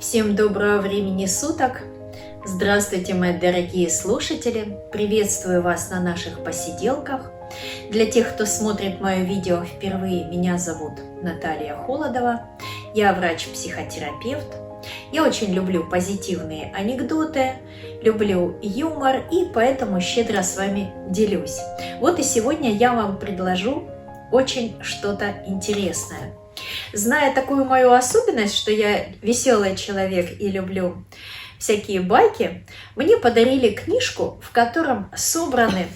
Всем доброго времени суток! Здравствуйте, мои дорогие слушатели! Приветствую вас на наших посиделках. Для тех, кто смотрит мое видео впервые, меня зовут Наталья Холодова. Я врач-психотерапевт. Я очень люблю позитивные анекдоты, люблю юмор и поэтому щедро с вами делюсь. Вот и сегодня я вам предложу очень что-то интересное. Зная такую мою особенность, что я веселый человек и люблю всякие байки, мне подарили книжку, в котором собраны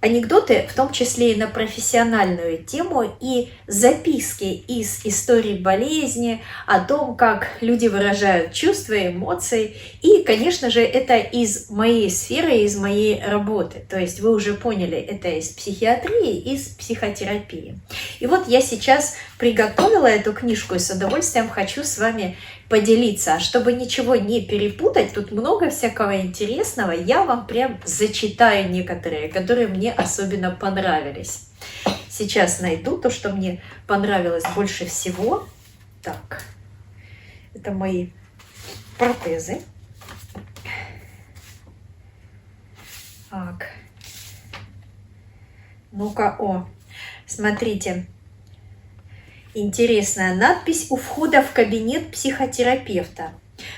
анекдоты, в том числе и на профессиональную тему, и записки из историй болезни, о том, как люди выражают чувства, эмоции. И, конечно же, это из моей сферы, из моей работы. То есть вы уже поняли, это из психиатрии, из психотерапии. И вот я сейчас приготовила эту книжку и с удовольствием хочу с вами поделиться. А чтобы ничего не перепутать, тут много всякого интересного, я вам прям зачитаю некоторые, которые мне особенно понравились. Сейчас найду то, что мне понравилось больше всего. Так, это мои протезы. Так, ну-ка, смотрите. Интересная надпись у входа в кабинет психотерапевта.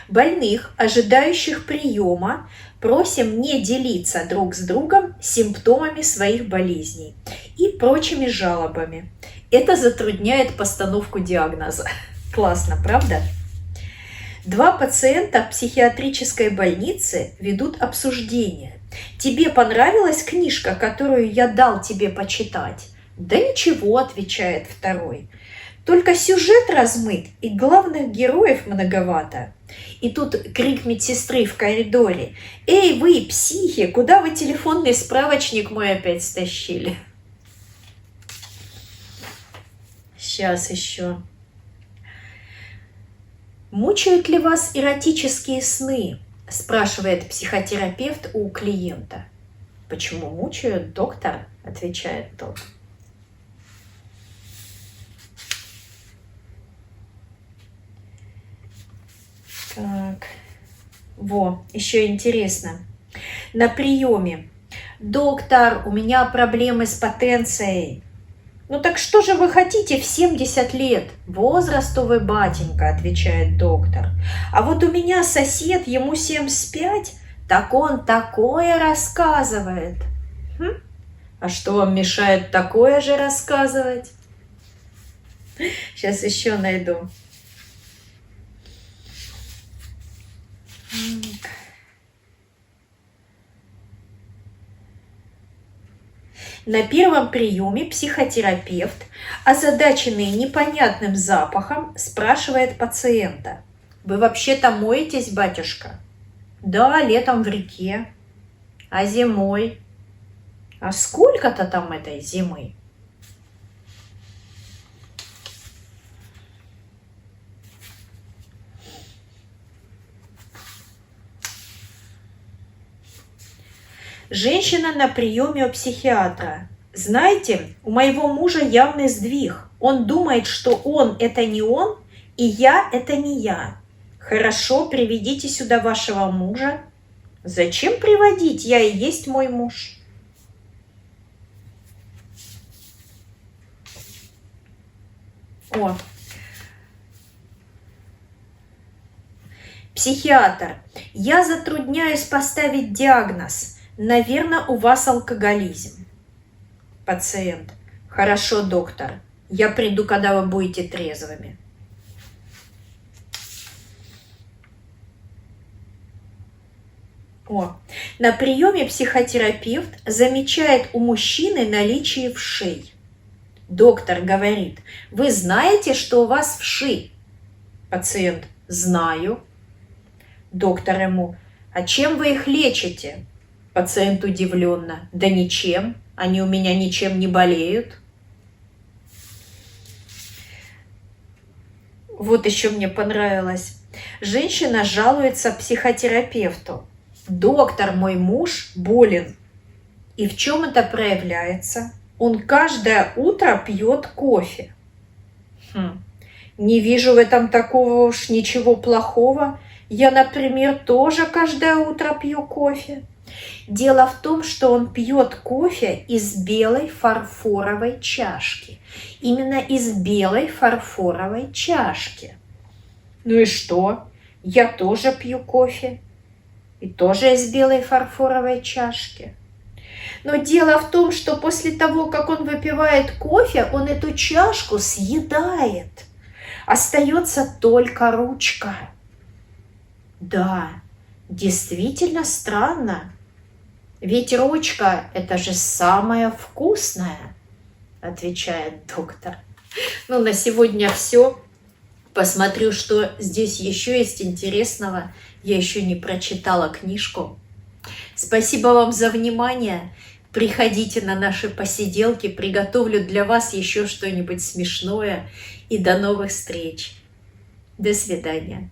Больных, ожидающих приема, просим не делиться друг с другом симптомами своих болезней и прочими жалобами. Это затрудняет постановку диагноза. Классно, правда? 2 пациента в психиатрической больнице ведут обсуждение. Тебе понравилась книжка, которую я дал тебе почитать? Да ничего, отвечает второй. Только сюжет размыт, и главных героев многовато. И тут крик медсестры в коридоре. «Эй, вы, психи, куда вы телефонный справочник мой опять стащили?» Сейчас еще. «Мучают ли вас эротические сны?» – спрашивает психотерапевт у клиента. «Почему мучают, доктор?» – отвечает тот. Так, еще интересно. На приеме. «Доктор, у меня проблемы с потенцией». «Ну так что же вы хотите в 70 лет? Возрасту вы, батенька», отвечает доктор. «А вот у меня сосед, ему 75, так он такое рассказывает». А что вам мешает такое же рассказывать? Сейчас еще найду. На первом приеме психотерапевт, озадаченный непонятным запахом, спрашивает пациента: «Вы вообще-то моетесь, батюшка?» «Да, летом в реке». «А зимой?» «А сколько-то там этой зимы?» Женщина на приеме у психиатра. «Знаете, у моего мужа явный сдвиг. Он думает, что он – это не он, и я – это не я. Хорошо, приведите сюда вашего мужа». «Зачем приводить? Я и есть мой муж». Психиатр. «Я затрудняюсь поставить диагноз. Наверное, у вас алкоголизм». Пациент. «Хорошо, доктор. Я приду, когда вы будете трезвыми». На приеме психотерапевт замечает у мужчины наличие вшей. Доктор говорит: «Вы знаете, что у вас вши?» Пациент. «Знаю». Доктор ему: «А чем вы их лечите?» Пациент удивленно: «Да ничем, они у меня ничем не болеют». Вот еще мне понравилось. Женщина жалуется психотерапевту: «Доктор, мой муж болен». И в чем это проявляется? Он каждое утро пьет кофе. Не вижу в этом такого уж ничего плохого. Я, например, тоже каждое утро пью кофе. Дело в том, что он пьет кофе из белой фарфоровой чашки. Именно из белой фарфоровой чашки. Ну и что? Я тоже пью кофе. И тоже из белой фарфоровой чашки. Но дело в том, что после того, как он выпивает кофе, он эту чашку съедает. Остается только ручка. Да, действительно странно. Ведь ручка – это же самое вкусное, отвечает доктор. Ну, на сегодня все. Посмотрю, что здесь еще есть интересного. Я еще не прочитала книжку. Спасибо вам за внимание. Приходите на наши посиделки, приготовлю для вас еще что-нибудь смешное. И до новых встреч. До свидания.